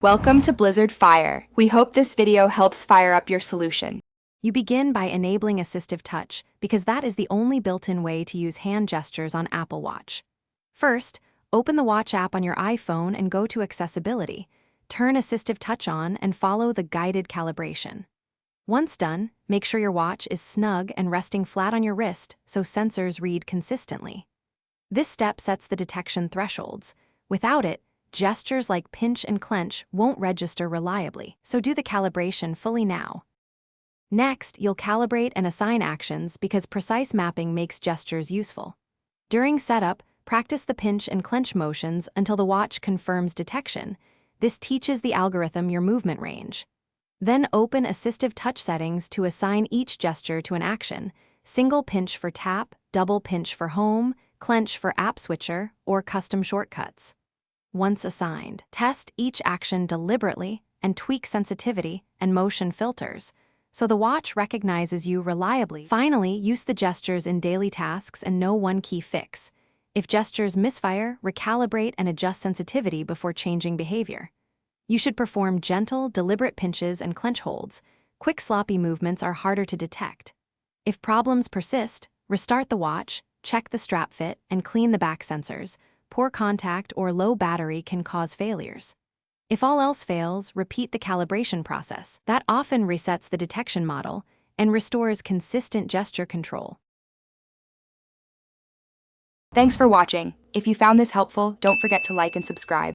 Welcome to Blizzard Fire. We hope this video helps fire up your solution. You begin by enabling Assistive Touch because that is the only built-in way to use hand gestures on Apple Watch. First, open the Watch app on your iPhone and go to Accessibility. Turn Assistive Touch on and follow the guided calibration. Once done, make sure your watch is snug and resting flat on your wrist so sensors read consistently. This step sets the detection thresholds. Without it, gestures like pinch and clench won't register reliably, so do the calibration fully now. Next, you'll calibrate and assign actions because precise mapping makes gestures useful. During setup, practice the pinch and clench motions until the watch confirms detection. This teaches the algorithm your movement range. Then open Assistive Touch settings to assign each gesture to an action: single pinch for tap, double pinch for home, clench for app switcher, or custom shortcuts. Once assigned, test each action deliberately and tweak sensitivity and motion filters so the watch recognizes you reliably. Finally, use the gestures in daily tasks and no one-key fix. If gestures misfire, recalibrate and adjust sensitivity before changing behavior. You should perform gentle, deliberate pinches and clench holds. Quick, sloppy movements are harder to detect. If problems persist, restart the watch, check the strap fit, and clean the back sensors. Poor contact or low battery can cause failures. If all else fails, repeat the calibration process. That often resets the detection model and restores consistent gesture control. Thanks for watching. If you found this helpful, don't forget to like and subscribe.